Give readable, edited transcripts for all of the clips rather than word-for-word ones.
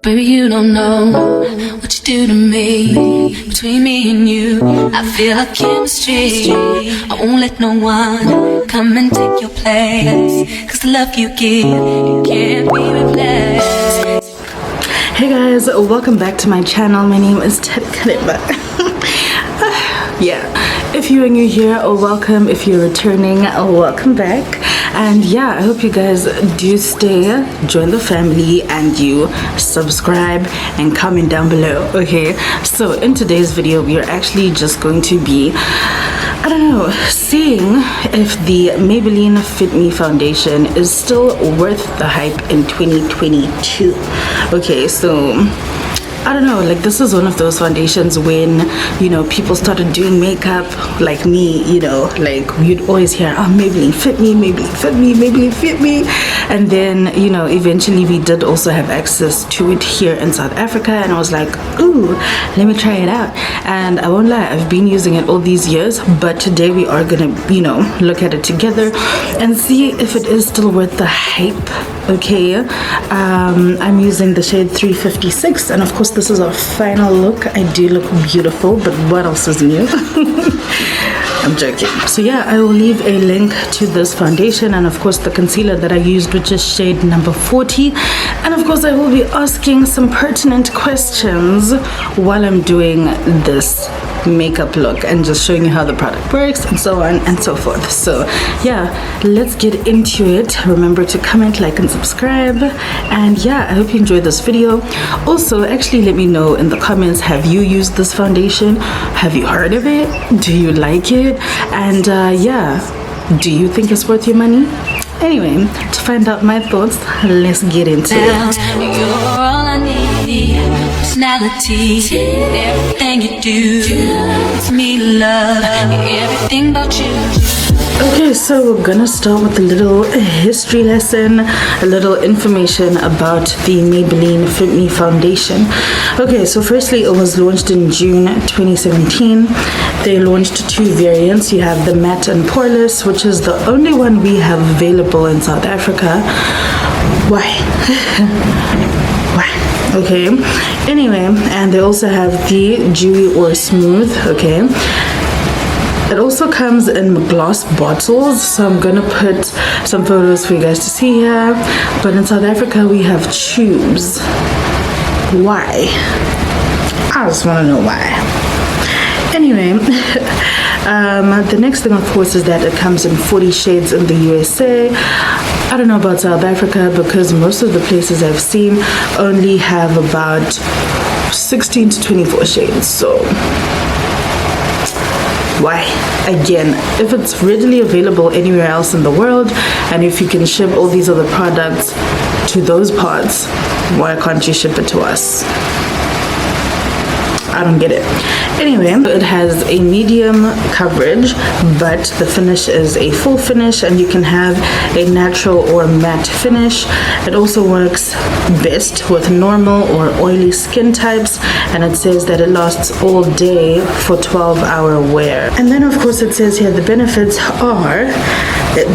Baby, you don't know what you do to me. Between me and you, I feel like chemistry. I won't let no one come and take your place, 'cause the love you give, it can't be replaced. Hey guys, welcome back to my channel. My name is Tarikaremba. Yeah, if you are new here, welcome. If you're returning, welcome back. And yeah, I hope you guys do stay, join the family, and you subscribe and comment down below. Okay, so in today's video we are actually just going to be, I don't know, seeing if the Maybelline Fit Me foundation is still worth the hype in 2022. Okay, so I don't know, like this is one of those foundations when, you know, people started doing makeup, like me, you know, like you'd always hear, oh, Maybelline Fit Me, Maybelline Fit Me, Maybelline Fit Me. And then, you know, eventually we did also have access to it here in South Africa, and I was like, ooh, let me try it out. And I won't lie, I've been using it all these years, but today we are gonna, you know, look at it together and see if it is still worth the hype. Okay, I'm using the shade 356, and of course this is our final look. I do look beautiful, but what else is new? I'm joking. So yeah, I will leave a link to this foundation and of course the concealer that I used, which is shade number 40. And of course I will be asking some pertinent questions while I'm doing this makeup look and just showing you how the product works and so on and so forth. So yeah, let's get into it. Remember to comment, like, and subscribe. And yeah, I hope you enjoyed this video. Also, actually let me know in the comments, have you used this foundation? Have you heard of it? Do you like it? And yeah, do you think it's worth your money? Anyway, to find out my thoughts, let's get into it. You're all I need, personality, everything you do, it's me, love, everything about you. Okay, so we're gonna start with a little history lesson, a little information about the Maybelline Fit Me foundation. Okay, so firstly, it was launched in June 2017. They launched two variants. You have the matte and poreless, which is the only one we have available in South Africa. Why? Why? Okay, anyway, and they also have the dewy or smooth. Okay, it also comes in glass bottles, so I'm gonna put some photos for you guys to see here. But in South Africa we have tubes. Why? I just want to know why. Anyway, the next thing of course is that it comes in 40 shades in the USA. I don't know about South Africa because most of the places I've seen only have about 16 to 24 shades. So why? Again, if it's readily available anywhere else in the world and if you can ship all these other products to those parts, why can't you ship it to us? I don't get it. Anyway, it has a medium coverage, but the finish is a full finish, and you can have a natural or matte finish. It also works best with normal or oily skin types, and it says that it lasts all day for 12-hour wear. And then of course it says here the benefits are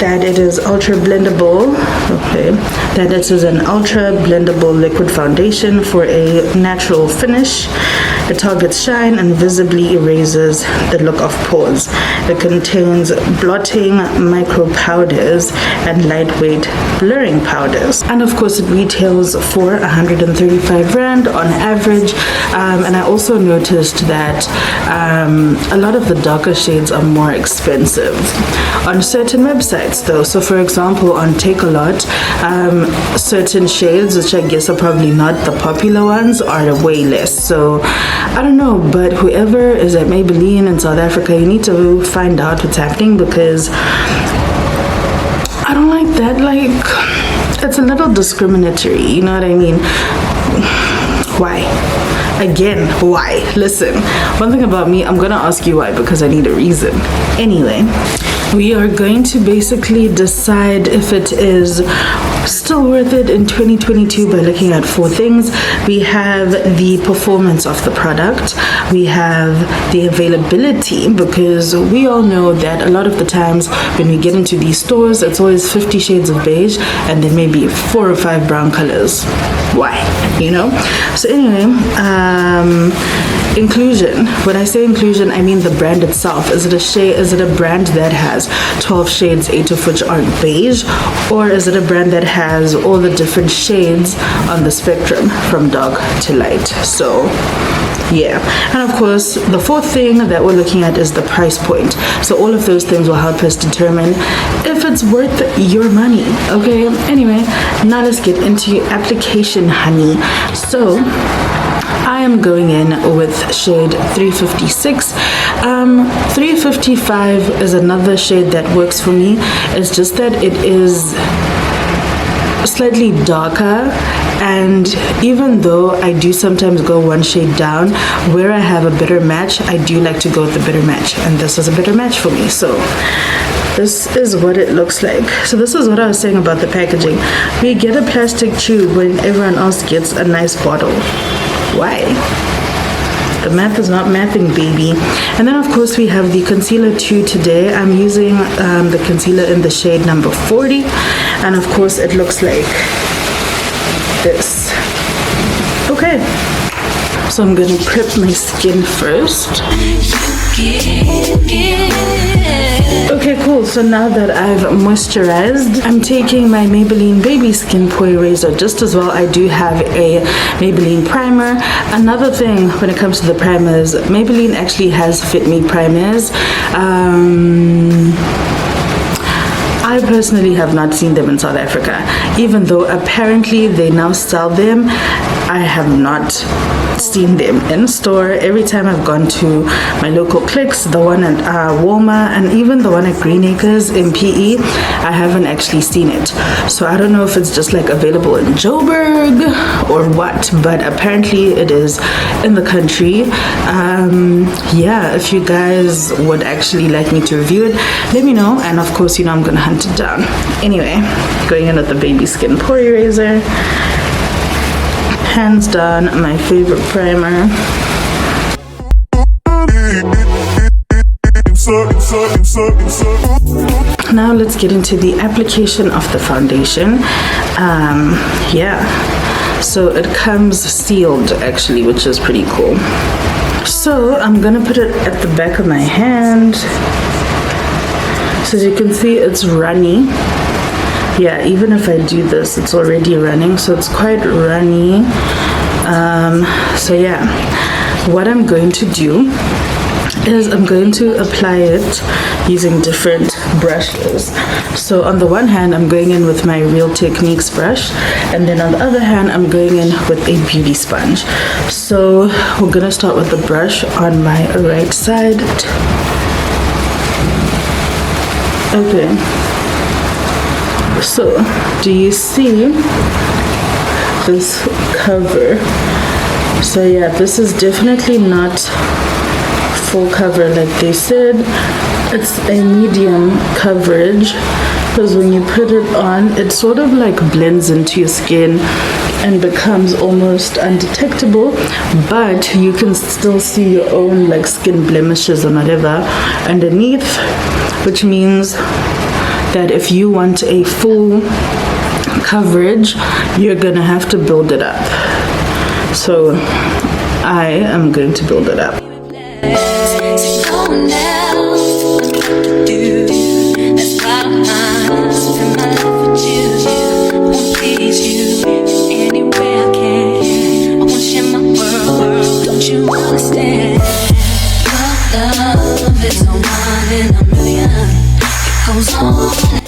that it is ultra blendable. Okay, that it is an ultra blendable liquid foundation for a natural finish. It targets shine and visibly erases the look of pores. It contains blotting micro powders and lightweight blurring powders. And of course it retails for 135 Rand on average. And I also noticed that a lot of the darker shades are more expensive on certain websites though. So for example, on Takealot, certain shades, which I guess are probably not the popular ones, are way less. So I don't know, but whoever is at Maybelline in South Africa, you need to find out what's happening, because I don't like that. Like, it's a little discriminatory, you know what I mean? Why? Again, why? Listen, one thing about me, I'm gonna ask you why because I need a reason. Anyway, we are going to basically decide if it is still worth it in 2022 by looking at 4 things. We have the performance of the product, we have the availability, because we all know that a lot of the times when we get into these stores, it's always 50 shades of beige and then maybe 4 or 5 brown colors. Why? You know? So anyway, inclusion. When I say inclusion, I mean the brand itself. Is it a shade? Is it a brand that has 12 shades, 8 of which aren't beige, or is it a brand that has all the different shades on the spectrum from dark to light? So yeah, and of course the 4th thing that we're looking at is the price point. So all of those things will help us determine if it's worth your money. Okay, anyway, now let's get into application, honey. So I am going in with shade 356. 355 is another shade that works for me. It's just that it is slightly darker, and even though I do sometimes go 1 shade down, where I have a better match, I do like to go with the better match, and this is a better match for me. So this is what it looks like. So this is what I was saying about the packaging. We get a plastic tube when everyone else gets a nice bottle. Why? The math is not mathing, baby. And then of course we have the concealer too today. I'm using the concealer in the shade number 40, and of course it looks like this. Okay, so I'm gonna prep my skin first. Okay, cool. So now that I've moisturized, I'm taking my Maybelline Baby Skin Pore Eraser just as well. I do have a Maybelline primer. Another thing when it comes to the primers, Maybelline actually has Fit Me primers. I personally have not seen them in South Africa, even though apparently they now sell them. I have not seen them in store. Every time I've gone to my local Clicks, the one at Walmart, and even the one at Green Acres in PE, I haven't actually seen it. So I don't know if it's just like available in Joburg or what, but apparently it is in the country. Yeah, if you guys would actually like me to review it, let me know, and of course, you know, I'm gonna hunt it down. Anyway, going in with the Baby Skin Pore Eraser. Hands down, my favorite primer. Now let's get into the application of the foundation. Yeah, so it comes sealed actually, which is pretty cool. So I'm gonna put it at the back of my hand. So as you can see, it's runny. Yeah, even if I do this, it's already running, so it's quite runny. So yeah, what I'm going to do is I'm going to apply it using different brushes. So on the one hand, I'm going in with my Real Techniques brush, and then on the other hand, I'm going in with a beauty sponge. So we're gonna start with the brush on my right side. Okay. So, do you see this cover? So yeah, this is definitely not full cover like they said. It's a medium coverage, because when you put it on, it sort of like blends into your skin and becomes almost undetectable, but you can still see your own like skin blemishes and whatever underneath, which means that if you want a full coverage, you're gonna have to build it up. So I am going to build it up.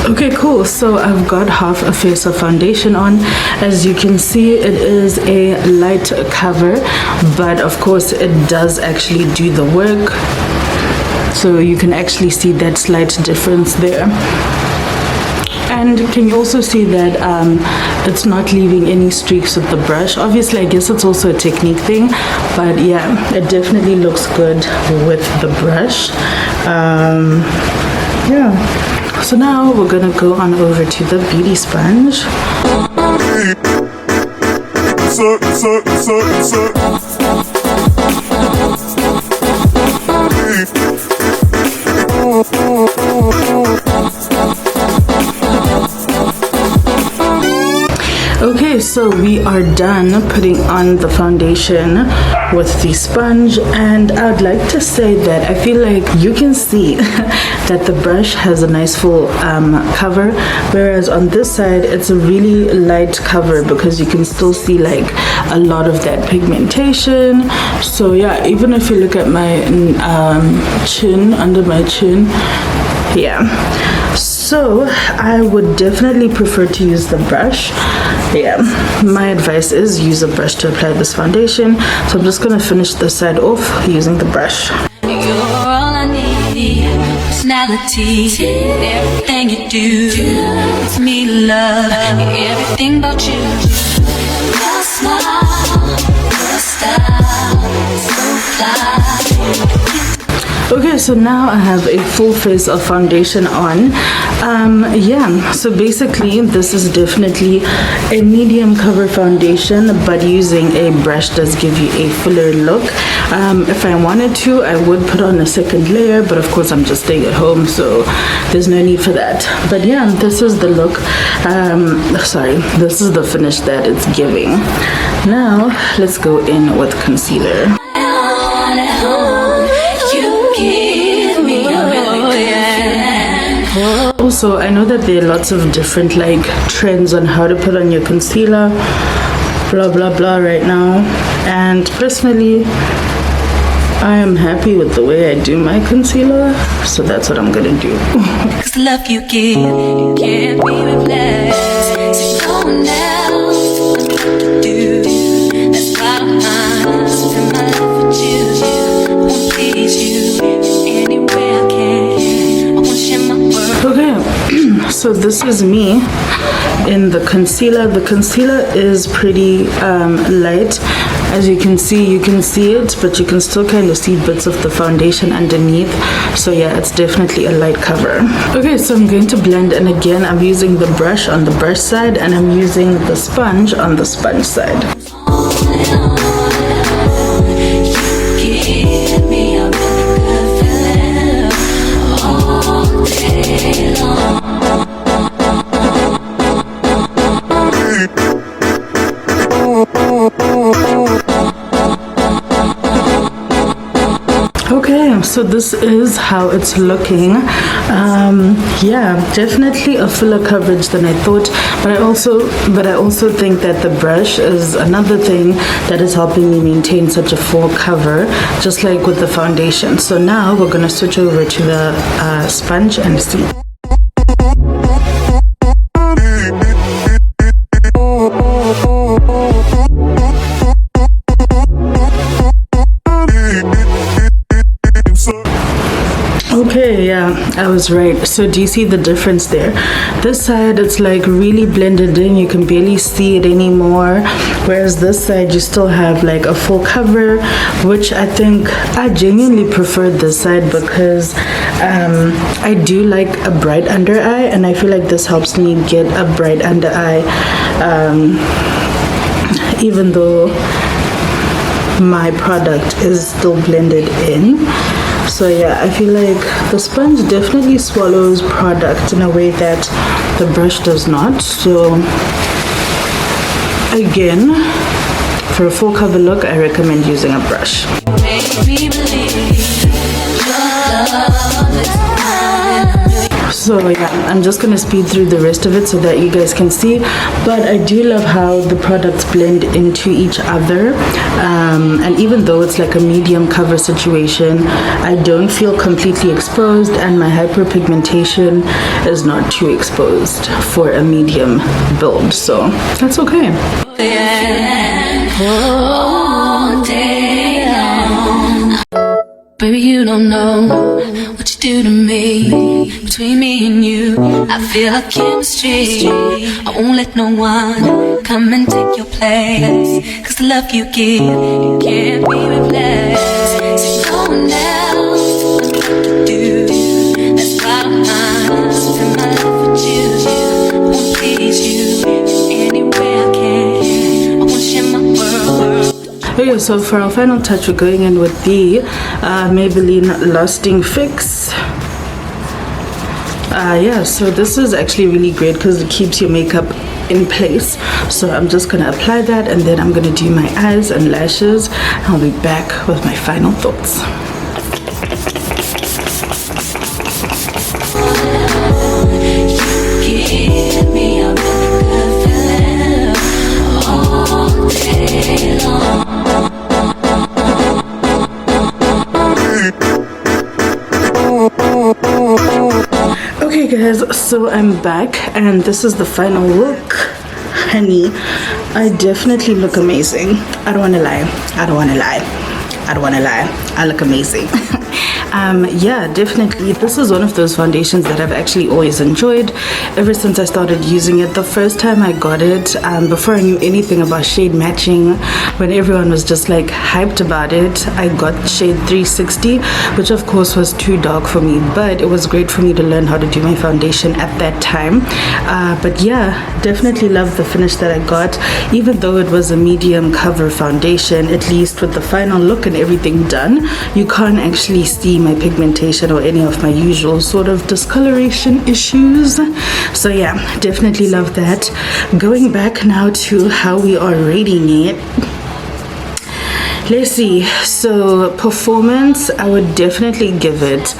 Okay, cool. So I've got half a face of foundation on. As you can see, it is a light cover, but of course it does actually do the work. So you can actually see that slight difference there. And can you also see that it's not leaving any streaks with the brush? Obviously, I guess it's also a technique thing, but yeah, it definitely looks good with the brush. Yeah. So now we're gonna go on over to the beauty sponge. Okay, so we are done putting on the foundation with the sponge, and I'd like to say that I feel like you can see that the brush has a nice full cover, whereas on this side it's a really light cover because you can still see like a lot of that pigmentation. So yeah, even if you look at my chin, under my chin, yeah, so I would definitely prefer to use the brush. Yeah, my advice is use a brush to apply this foundation. So I'm just gonna finish this side off using the brush. You're all I need, personality, everything you do, it's me to love, everything about you. Your smile, your style, so fly. Okay, so now I have a full face of foundation on. Yeah, so basically this is definitely a medium cover foundation, but using a brush does give you a fuller look. If I wanted to, I would put on a second layer, but of course I'm just staying at home, so there's no need for that. But yeah, this is the look, this is the finish that it's giving. Now let's go in with concealer. Also, I know that there are lots of different like trends on how to put on your concealer, blah blah blah right now, and personally I am happy with the way I do my concealer, so that's what I'm gonna do. Cause the love you give, you can't be replaced. There's no one else to do. That's why I'm spend my life with you. I won't please you any way I can. I won't share my world. Okay, so this is me in the concealer. The concealer is pretty light. As you can see it, but you can still kind of see bits of the foundation underneath. So yeah, it's definitely a light cover. Okay, so I'm going to blend, and again I'm using the brush on the brush side and I'm using the sponge on the sponge side. Okay, so this is how it's looking. Yeah, definitely a fuller coverage than I thought, but I also think that the brush is another thing that is helping me maintain such a full cover, just like with the foundation. So now we're gonna switch over to the sponge and see. Okay, yeah, I was right. So do you see the difference there? This side, it's like really blended in. You can barely see it anymore. Whereas this side, you still have like a full cover, which I think I genuinely prefer this side because I do like a bright under eye, and I feel like this helps me get a bright under eye, even though my product is still blended in. So yeah, I feel like the sponge definitely swallows product in a way that the brush does not. So again, for a full cover look, I recommend using a brush. So yeah, I'm just gonna speed through the rest of it so that you guys can see, but I do love how the products blend into each other, and even though it's like a medium cover situation, I don't feel completely exposed, and my hyperpigmentation is not too exposed for a medium build, so that's okay. All day long. Baby, you don't know what you do to me. Between me and you, I feel like chemistry. I won't let no one come and take your place. Cause the love you give, you can't be replaced. There's no one else to do. That's why I'm spend my life with you. I won't please you any way I can. I won't share my Okay, so for our final touch, we're going in with the Maybelline Lasting Fix. Yeah, so this is actually really great because it keeps your makeup in place. So I'm just gonna apply that, and then I'm gonna do my eyes and lashes. I'll be back with my final thoughts. Okay guys, so I'm back and this is the final look. Honey, I definitely look amazing. I don't wanna lie. I look amazing. Yeah, definitely. This is one of those foundations that I've actually always enjoyed ever since I started using it. The first time I got it, before I knew anything about shade matching, when everyone was just like hyped about it, I got shade 360, which of course was too dark for me, but it was great for me to learn how to do my foundation at that time. But yeah, definitely love the finish that I got, even though it was a medium cover foundation. At least with the final look and everything done, you can't actually see my pigmentation or any of my usual sort of discoloration issues. So yeah, definitely love that. Going back now to how we are rating it. Let's see. So performance, I would definitely give it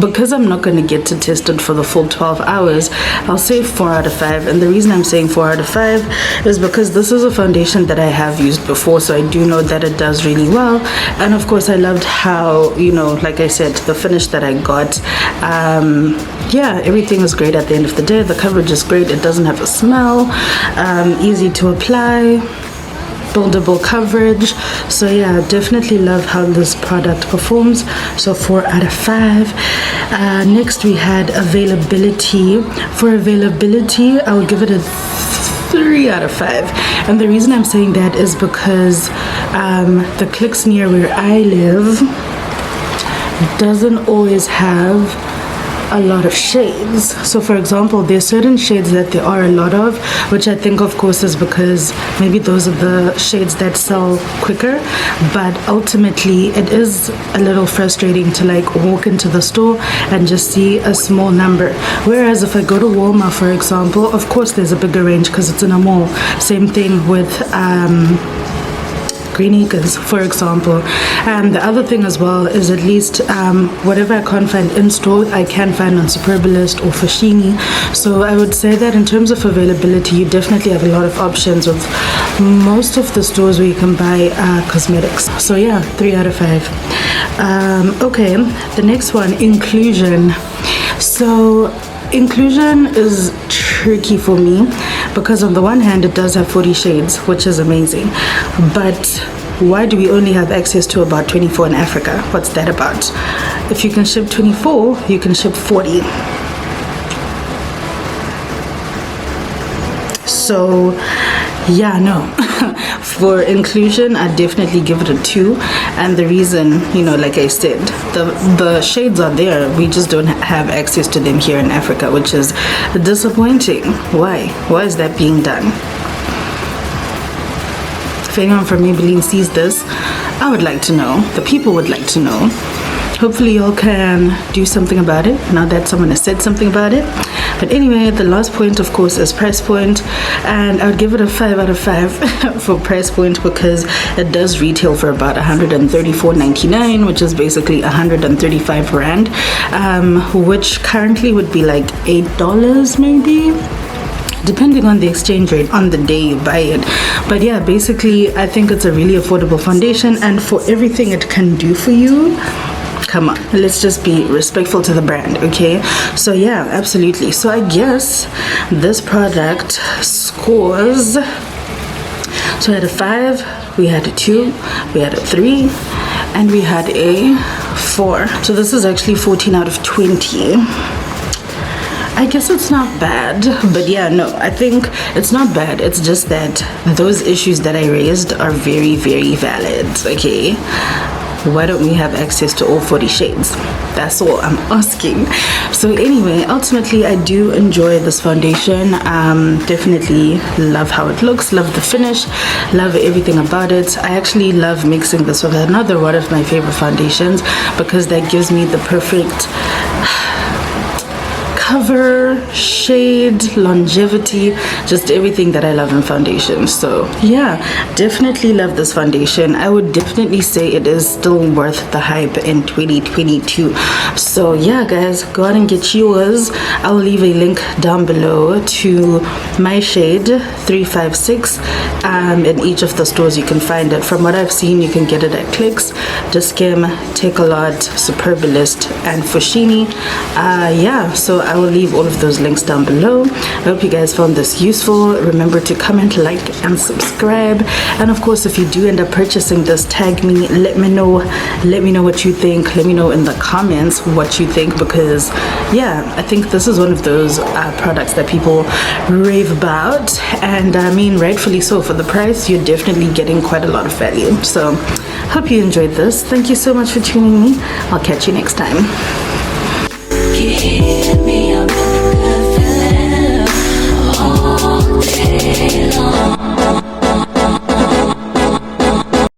because I'm not going to get to test it for the full 12 hours, I'll say 4 out of 5. And the reason I'm saying 4 out of 5 is because this is a foundation that I have used before, so I do know that it does really well. And of course I loved how, you know, like I said, the finish that I got, yeah, everything was great at the end of the day. The coverage is great, it doesn't have a smell, easy to apply, buildable coverage. So yeah, definitely love how this product performs. So 4 out of 5. Next we had availability. For availability, I would give it a 3 out of 5. And the reason I'm saying that is because the clicks near where I live doesn't always have a lot of shades. So for example, there's certain shades that there are a lot of, which I think of course is because maybe those are the shades that sell quicker, but ultimately it is a little frustrating to like walk into the store and just see a small number. Whereas if I go to Walmart, for example, of course there's a bigger range because it's in a mall. Same thing with Green Acres, for example. And the other thing as well is at least whatever I can't find in store, I can find on Superbalist or Foschini. So I would say that in terms of availability, you definitely have a lot of options with most of the stores where you can buy cosmetics. So yeah, 3 out of 5. Okay, the next one, inclusion. So inclusion is tricky for me because on the one hand it does have 40 shades, which is amazing, but why do we only have access to about 24 in Africa? What's that about? If you can ship 24, you can ship 40. So yeah, no. For inclusion, I definitely give it a 2. And the reason, you know, like I said, the shades are there, we just don't have access to them here in Africa, which is disappointing. Why is that being done? If anyone from Maybelline sees this, I would like to know. The people would like to know. Hopefully y'all can do something about it now that someone has said something about it. But anyway, the last point of course is price point, and I would give it a 5 out of 5 for price point because it does retail for about 134.99, which is basically 135 rand, which currently would be like $8 maybe, depending on the exchange rate on the day you buy it. But yeah, basically I think it's a really affordable foundation, and for everything it can do for you, come on, let's just be respectful to the brand, okay? So yeah, absolutely. So I guess this product scores, so we had a 5, we had a 2, we had a 3, and we had a 4. So this is actually 14 out of 20. I guess it's not bad, but yeah, no, I think it's not bad. It's just that those issues that I raised are very, very valid, okay? why don't we have access to all 40 shades? That's all I'm asking. So anyway, ultimately I do enjoy this foundation. Definitely love how it looks, love the finish, love everything about it. I actually love mixing this with another one of my favorite foundations because that gives me the perfect cover, shade, longevity, just everything that I love in foundation. So yeah, definitely love this foundation. I would definitely say it is still worth the hype in 2022. So yeah guys, go out and get yours. I'll leave a link down below to my shade 356 in each of the stores you can find it. From what I've seen, you can get it at Clicks, Discam, Take a Lot, Superbalist, and Fushini. Yeah, so I will leave all of those links down below. I hope you guys found this useful. Remember to comment, like, and subscribe. And of course, if you do end up purchasing this, tag me, let me know what you think. Let me know in the comments what you think, because yeah, I think this is one of those products that people rave about, and I mean rightfully so. For the price, you're definitely getting quite a lot of value. So hope you enjoyed this. Thank you so much for tuning me. I'll catch you next time.